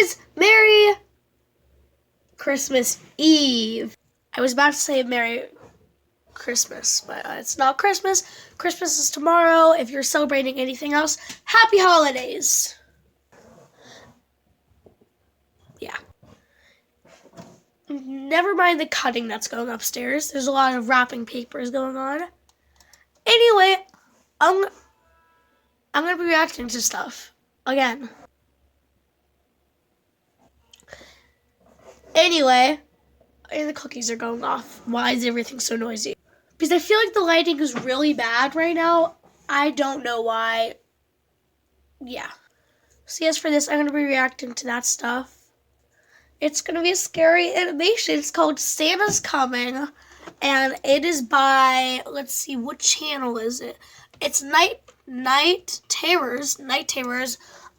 guys, Merry Christmas Eve. I was about to say Merry Christmas, but it's not Christmas. Christmas is tomorrow. If you're celebrating anything else, happy holidays. Yeah. Never mind the cutting that's going upstairs. There's a lot of wrapping papers going on. Anyway, I'm going to be reacting to stuff again. Anyway, and the cookies are going off. Why is everything so noisy? Because I feel like the lighting is really bad right now. I don't know why. Yeah. So yes, for this, I'm going to be reacting to that stuff. It's going to be a scary animation. It's called Santa's Coming. And it is by, let's see, what channel is it? It's Night Terrors.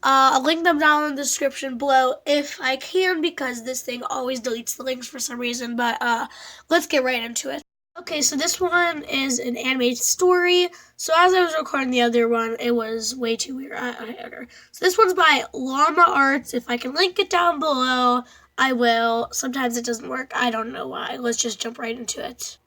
I'll link them down in the description below if I can, because this thing always deletes the links for some reason. But let's get right into it. Okay, so this one is an animated story. So as I was recording the other one, it was way too weird. So this one's by Llama Arts. If I can link it down below, I will. Sometimes it doesn't work. I don't know why. Let's just jump right into it.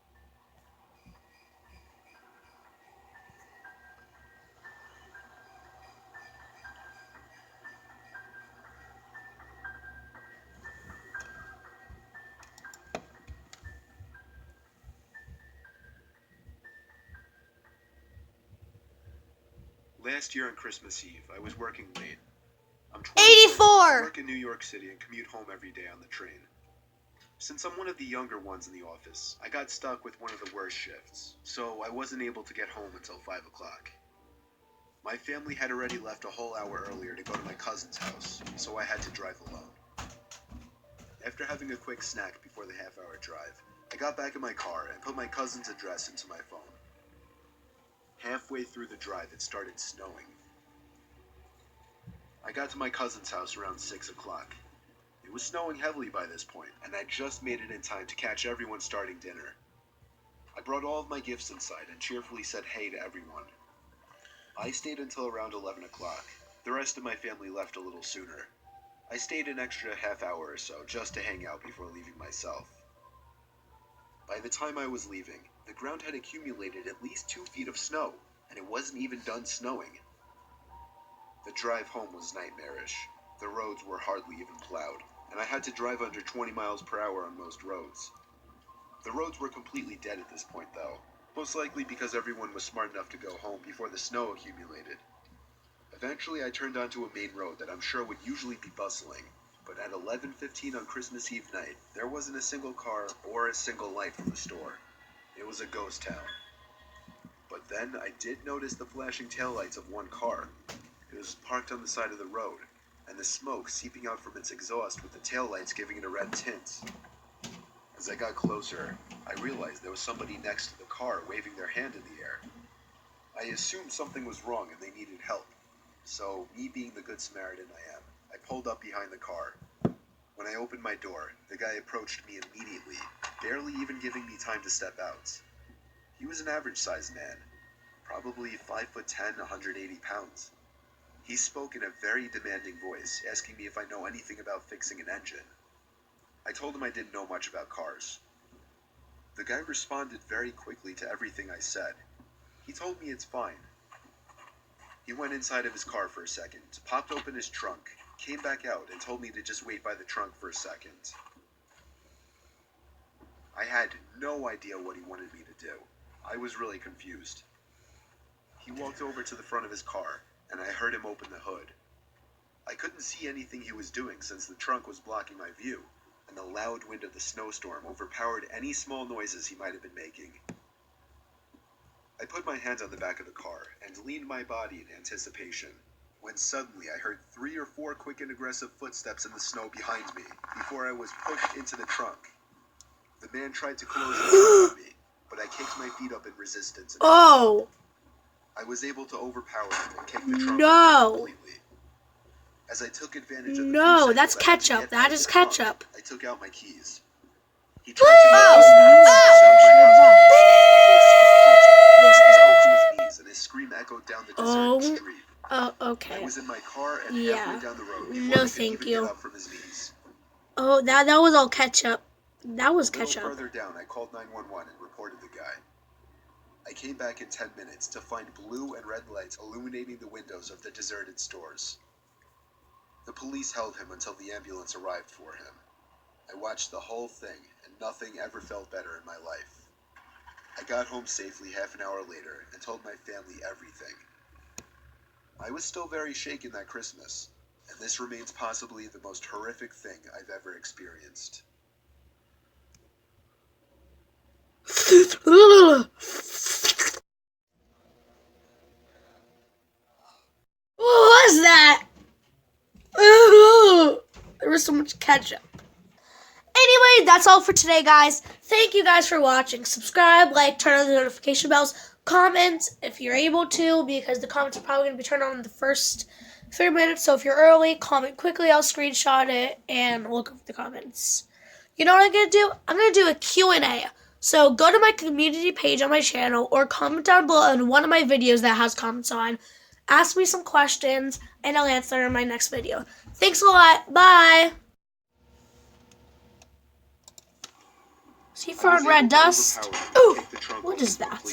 Last year on Christmas Eve, I was working late. I'm 84! I work in New York City and commute home every day on the train. Since I'm one of the younger ones in the office, I got stuck with one of the worst shifts, so I wasn't able to get home until 5 o'clock. My family had already left a whole hour earlier to go to my cousin's house, so I had to drive alone. After having a quick snack before the half-hour drive, I got back in my car and put my cousin's address into my phone. Halfway through the drive, it started snowing. I got to my cousin's house around 6 o'clock. It was snowing heavily by this point, and I just made it in time to catch everyone starting dinner. I brought all of my gifts inside and cheerfully said hey to everyone. I stayed until around 11 o'clock. The rest of my family left a little sooner. I stayed an extra half hour or so just to hang out before leaving myself. By the time I was leaving, the ground had accumulated at least 2 feet of snow, and it wasn't even done snowing. The drive home was nightmarish. The roads were hardly even plowed, and I had to drive under 20 miles per hour on most roads. The roads were completely dead at this point though, most likely because everyone was smart enough to go home before the snow accumulated. Eventually I turned onto a main road that I'm sure would usually be bustling, but at 11:15 on Christmas Eve night, there wasn't a single car or a single light from the store. It was a ghost town. But then I did notice the flashing taillights of one car. It was parked on the side of the road, and the smoke seeping out from its exhaust with the taillights giving it a red tint. As I got closer, I realized there was somebody next to the car waving their hand in the air. I assumed something was wrong and they needed help. So, me being the good Samaritan I am, I pulled up behind the car. When I opened my door, the guy approached me immediately, barely even giving me time to step out. He was an average-sized man, probably 5'10", 180 pounds. He spoke in a very demanding voice, asking me if I know anything about fixing an engine. I told him I didn't know much about cars. The guy responded very quickly to everything I said. He told me it's fine. He went inside of his car for a second, popped open his trunk, came back out, and told me to just wait by the trunk for a second. I had no idea what he wanted me to do. I was really confused. He walked over to the front of his car, and I heard him open the hood. I couldn't see anything he was doing since the trunk was blocking my view, and the loud wind of the snowstorm overpowered any small noises he might have been making. I put my hand on the back of the car and leaned my body in anticipation, when suddenly I heard 3 or 4 quick and aggressive footsteps in the snow behind me before I was pushed into the trunk. The man tried to close the trunk on me, but I kicked my feet up in resistance. And I was able to overpower him and kick the trunk open completely. As I took advantage of the that's ketchup. That is ketchup. I took out my keys. He tried to use his knees, and his scream echoed down the Oh. deserted street. Oh, okay. I was in my car and Yeah. halfway down the road before No, he could thank even you. get up from his knees. Oh, that was all ketchup. That was A little ketchup. further down, I called 911 and reported the guy. I came back in 10 minutes to find blue and red lights illuminating the windows of the deserted stores. The police held him until the ambulance arrived for him. I watched the whole thing, and nothing ever felt better in my life. I got home safely half an hour later and told my family everything. I was still very shaken that Christmas, and this remains possibly the most horrific thing I've ever experienced. What was that? There was so much ketchup. Anyway, that's all for today, guys. Thank you guys for watching. Subscribe, like, turn on the notification bells, comment if you're able to, because the comments are probably going to be turned on in the first 3 minutes. So if you're early, comment quickly. I'll screenshot it and look up the comments. You know what I'm going to do? I'm going to do a Q&A. So go to my community page on my channel or comment down below in one of my videos that has comments on. Ask me some questions, and I'll answer in my next video. Thanks a lot. Bye. See, found red dust. Ooh, what is that?